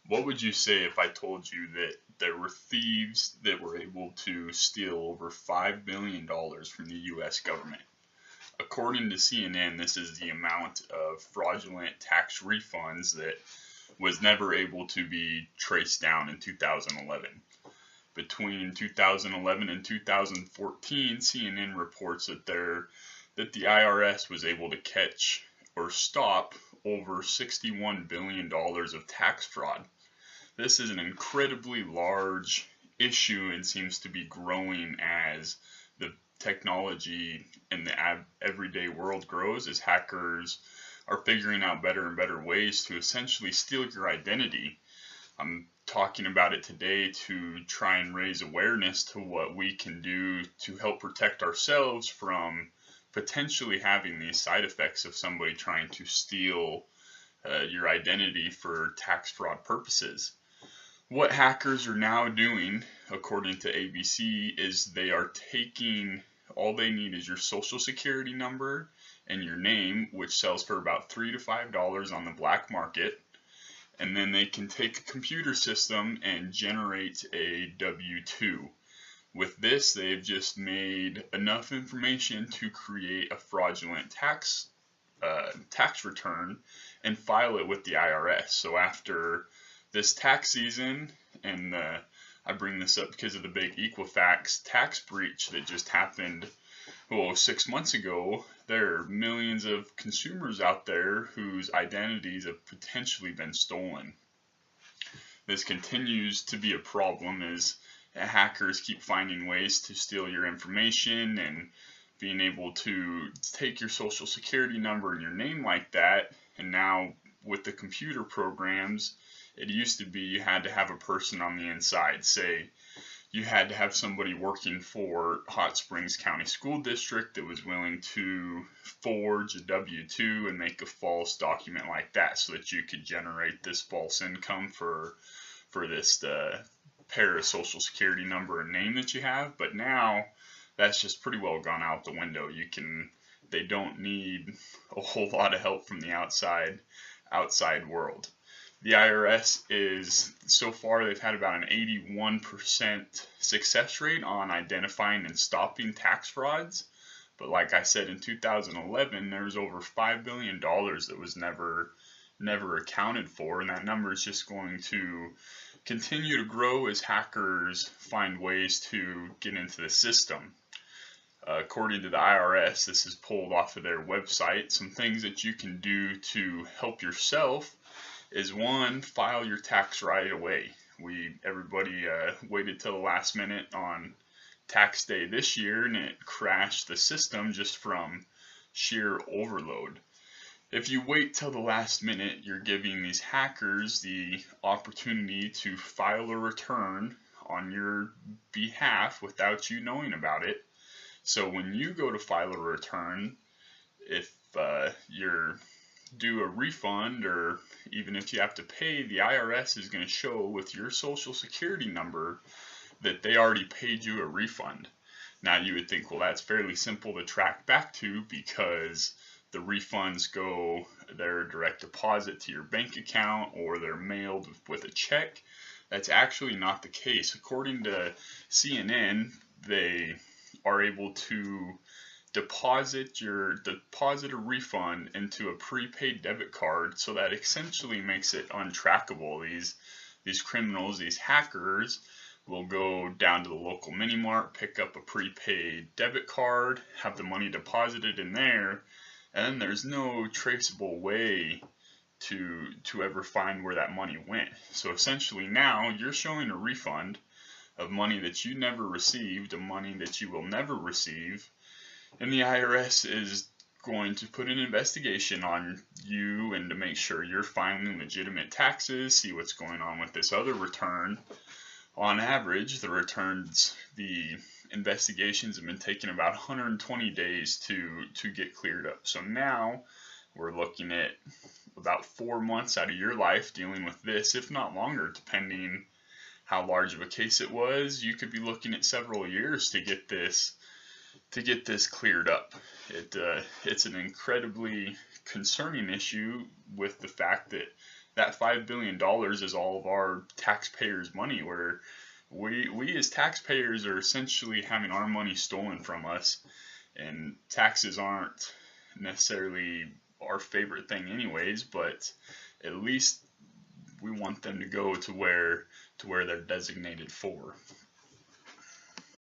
What would you say if I told you that there were thieves that were able to steal over $5 billion from the US government? According to CNN, this is the amount of fraudulent tax refunds that was never able to be traced down in 2011. Between 2011 and 2014, CNN reports that the IRS was able to catch or stop over $61 billion of tax fraud. This is an incredibly large issue and seems to be growing as the technology in the everyday world grows, as hackers are figuring out better and better ways to essentially steal your identity. I'm talking about it today to try and raise awareness to what we can do to help protect ourselves from potentially having these side effects of somebody trying to steal your identity for tax fraud purposes. What hackers are now doing, according to ABC, is they are taking, all they need is your social security number and your name, which sells for about $3 to $5 on the black market, and then they can take a computer system and generate a W-2. With this, they've just made enough information to create a fraudulent tax return and file it with the IRS. So after this tax season, and I bring this up because of the big Equifax tax breach that just happened 6 months ago, there are millions of consumers out there whose identities have potentially been stolen. This continues to be a problem as hackers keep finding ways to steal your information and being able to take your social security number and your name like that. And now with the computer programs, it used to be you had to have a person on the inside. Say you had to have somebody working for Hot Springs County School District that was willing to forge a W-2 and make a false document like that so that you could generate this false income for this pair of social security number and name that you have. But now that's just pretty well gone out the window. They don't need a whole lot of help from the outside world. The IRS is, so far, they've had about an 81% success rate on identifying and stopping tax frauds. But like I said, in 2011, there was over $5 billion that was never accounted for, and that number is just going to continue to grow as hackers find ways to get into the system. According to the IRS, this is pulled off of their website. Some things that you can do to help yourself is, one, file your tax right away. Everybody waited till the last minute on tax day this year, and it crashed the system just from sheer overload. If you wait till the last minute, you're giving these hackers the opportunity to file a return on your behalf without you knowing about it. So when you go to file a return, if you're due a refund, or even if you have to pay, the IRS is going to show with your social security number that they already paid you a refund. Now you would think, well, that's fairly simple to track back to because the refunds they're a direct deposit to your bank account or they're mailed with a check. That's actually not the case. According to CNN, they are able to deposit a refund into a prepaid debit card, so that essentially makes it untrackable. These criminals, these hackers, will go down to the local mini mart, pick up a prepaid debit card, have the money deposited in there, and then there's no traceable way to ever find where that money went. So essentially now you're showing a refund of money that you never received, of money that you will never receive, and the IRS is going to put an investigation on you and to make sure you're filing legitimate taxes, see what's going on with this other return. On average, the investigations have been taking about 120 days to get cleared up. So now we're looking at about 4 months out of your life dealing with this, if not longer, depending how large of a case it was. You could be looking at several years to get this cleared up. It's an incredibly concerning issue with the fact that that $5 billion is all of our taxpayers' money, where we as taxpayers are essentially having our money stolen from us, and taxes aren't necessarily our favorite thing anyways, but at least we want them to go to where they're designated for.